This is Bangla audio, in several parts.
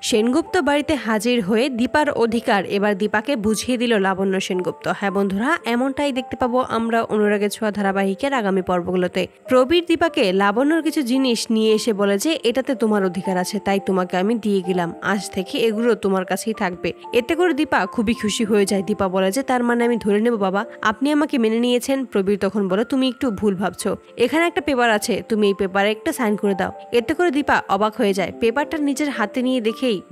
সেনগুপ্ত বাড়িতে হাজির হয়ে দীপার অধিকার এবার দীপাকে বুঝিয়ে দিল লাবণ্য সেনগুপ্ত। হ্যাঁ বন্ধুরা, এমনটাই দেখতে পাবো আমরা অনুরাগের ছোঁয়া ধারাবাহিকের আগামী পর্বগুলোতে। প্রবীর দীপাকে লাবণ্যর কিছু জিনিস নিয়ে এসে বলে যে এটাতে তোমার অধিকার আছে, তাই তোমাকে আমি দিয়ে গেলাম, আজ থেকে এগুলো তোমার কাছেই থাকবে। এতে করে দীপা খুবই খুশি হয়ে যায়। দীপা বলে যে তার মানে আমি ধরে নেব বাবা, আপনি আমাকে মেনে নিয়েছেন। প্রবীর তখন বলে তুমি একটু ভুল ভাবছো, এখানে একটা পেপার আছে, তুমি এই পেপারে একটা সাইন করে দাও। এতে করে দীপা অবাক হয়ে যায়। পেপারটা নিজের হাতে নিয়ে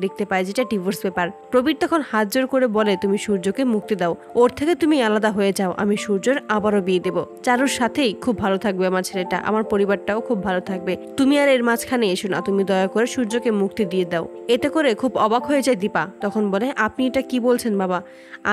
দেখতে পায় যেটা ডিভোর্স পেপার। প্রবীর তখন হাত জোর করে বলে তুমি সূর্যকে মুক্তি দাও, ওর থেকে তুমি আলাদা হয়ে যাও, আমি সূর্যর আবারও বিয়ে দেবো। চারুর সাথেই খুব ভালো থাকবে আমার ছেলেটা, আমার পরিবারটাও খুব ভালো থাকবে, তুমি আর এর মাঝখানে এসো না, তুমি দয়া করে সূর্যকে মুক্তি দিয়ে দাও। এতে করে খুব অবাক হয়ে যায় দীপা। তখন বলে আপনি এটা কি বলছেন বাবা,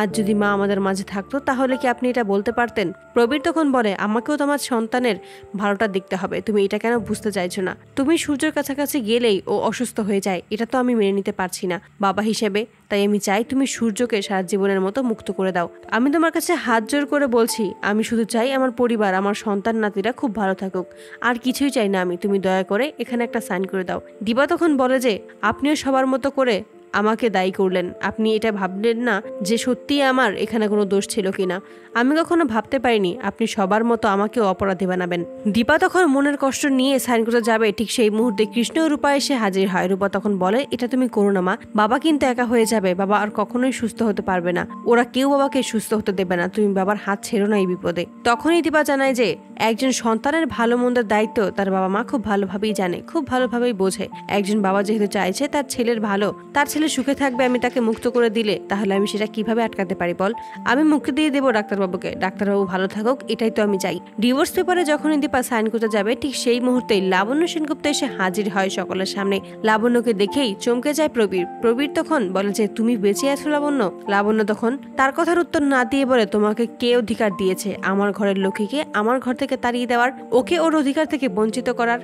আজ যদি মা আমাদের মাঝে থাকতো তাহলে কি আপনি এটা বলতে পারতেন? প্রবীর তখন বলে আমাকেও তো আমার সন্তানের ভালোটা দেখতে হবে, তুমি এটা কেন বুঝতে চাইছো না? তুমি সূর্যের কাছাকাছি গেলেই ও অসুস্থ হয়ে যায়, এটা তো আমি মেনে নিতে পারছি না বাবা হিসেবে, তাই আমি চাই তুমি সূর্যকে সারা জীবনের মতো মুক্ত করে দাও। আমি তোমার কাছে হাত জোর করে বলছি, আমি শুধু চাই আমার পরিবার, আমার সন্তান নাতিরা খুব ভালো থাকুক, আর কিছুই চাই না আমি, তুমি দয়া করে এখানে একটা সাইন করে দাও। দীপা তখন বলে যে আপনিও সবার মতো করে আমাকে দায়ী করলেন, আপনি এটা ভাবলেন না যে সত্যি আমার এখানে কোনো দোষ ছিল কিনা? আমি কখনো ভাবতে পারিনি আপনি সবার মতো আমাকেও অপরাধী বানাবেন। দীপা তখন মনের কষ্ট নিয়ে সাইন করতে যাবে, ঠিক সেই মুহূর্তে কৃষ্ণ ও রূপা এসে হাজির হয়। রূপা তখন বলে এটা তুমি করো না মা, বাবা কিন্তু একা হয়ে যাবে, বাবা আর কখনোই সুস্থ হতে পারবে না, ওরা কেউ বাবাকে সুস্থ হতে দেবে না, তুমি বাবার হাত ছেড়ো না এই বিপদে। তখনই দীপা জানায় যে একজন সন্তানের ভালো মন্দের দায়িত্ব তার বাবা মা খুব ভালোভাবেই জানে, খুব ভালোভাবেই বোঝে। একজন বাবা যেহেতু চাইছে তার ছেলের ভালো, তার ছেলে সুখে থাকবে, আমি তাকে মুক্ত করে দিলে তাহলে আমি সেটা কিভাবে আটকাতে পারি বল? আমি মুক্তি দিয়ে দেবো ডাক্তারবাবুকে, ডাক্তারবাবু ভালো থাকুক, এটাই তো আমি চাই। ডিভোর্স পেপারে যখনই দীপা সাইন করতে যাবে ঠিক সেই মুহূর্তেই লাবণ্য সেনগুপ্ত এসে হাজির হয় সকলের সামনে। লাবণ্যকে দেখেই চমকে যায় প্রবীর। প্রবীর তখন বলে যে তুমি বেঁচে আছো লাবণ্য? লাবণ্য তখন তার কথার উত্তর না দিয়ে বলে তোমাকে কে অধিকার দিয়েছে আমার ঘরের লক্ষ্মীকে আমার ঘর থেকে তাড়িয়ে দেওয়ার, ওকে ওর অধিকার থেকে বঞ্চিত করার?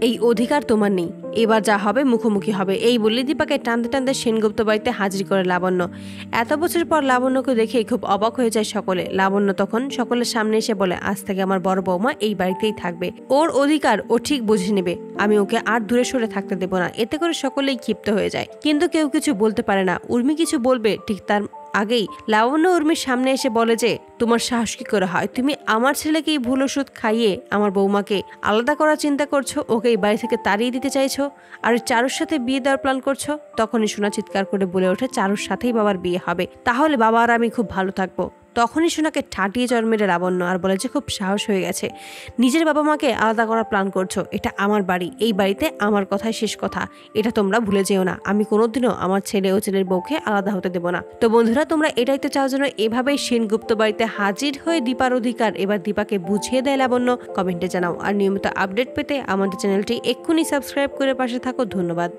এই অধিকার তোমার নেই, এবার যা হবে মুখোমুখি হবে। এই বলে দীপাকে টানতে টানতে সেনগুপ্ত বাড়িতে হাজির করে লাবণ্য। এত বছর পর লাবণ্যকে দেখে খুব অবাক হয়ে যায় সকলে। লাবণ্য তখন সকলের সামনে এসে বলে আজ থেকে আমার বড় বৌমা এই বাড়িতেই থাকবে, ওর অধিকার ও ঠিক বুঝে নেবে, আমি ওকে আর দূরে সরে থাকতে দেবো না। এতে করে সকলেই ক্ষিপ্ত হয়ে যায়, কিন্তু কেউ কিছু বলতে পারে না। উর্মি কিছু বলবে ঠিক তার আগেই লাবণ্য উর্মির সামনে এসে বলে যে তোমার সাহস কি করে হয়, তুমি আমার ছেলেকে এই ভুল ওষুধ খাইয়ে আমার বৌমাকে আলাদা করার চিন্তা করছো, ওকে এই বাড়ি থেকে তাড়িয়ে দিতে চাইছো, আর চারুর সাথে বিয়ে দেওয়ার প্ল্যান করছো। তখনই সোনা চিৎকার করে বলে ওঠে চারুর সাথেই বাবার বিয়ে হবে, তাহলে বাবা আর আমি খুব ভালো থাকবো। তখনই সোনাকে ঠাটিয়ে চড় মেরে লাবণ্য আর বলে যে খুব সাহস হয়ে গেছে, নিজের বাবা মাকে আলাদা করার প্ল্যান করছো, এটা আমার বাড়ি, এই বাড়িতে আমার কথাই শেষ কথা, এটা তোমরা ভুলে যেও না, আমি কোনোদিনও আমার ছেলে ও ছেলের বউকে আলাদা হতে দেবো না। তো বন্ধুরা, তোমরা এটাই তো চাও যেন এভাবেই সেনগুপ্ত বাড়িতে হাজির হয়ে দীপার অধিকার এবার দীপাকে বুঝিয়ে দেয় লাবণ্য? কমেন্টে জানাও। আর নিয়মিত আপডেট পেতে আমাদের চ্যানেলটি এক্ষুনি সাবস্ক্রাইব করে পাশে থাকো। ধন্যবাদ।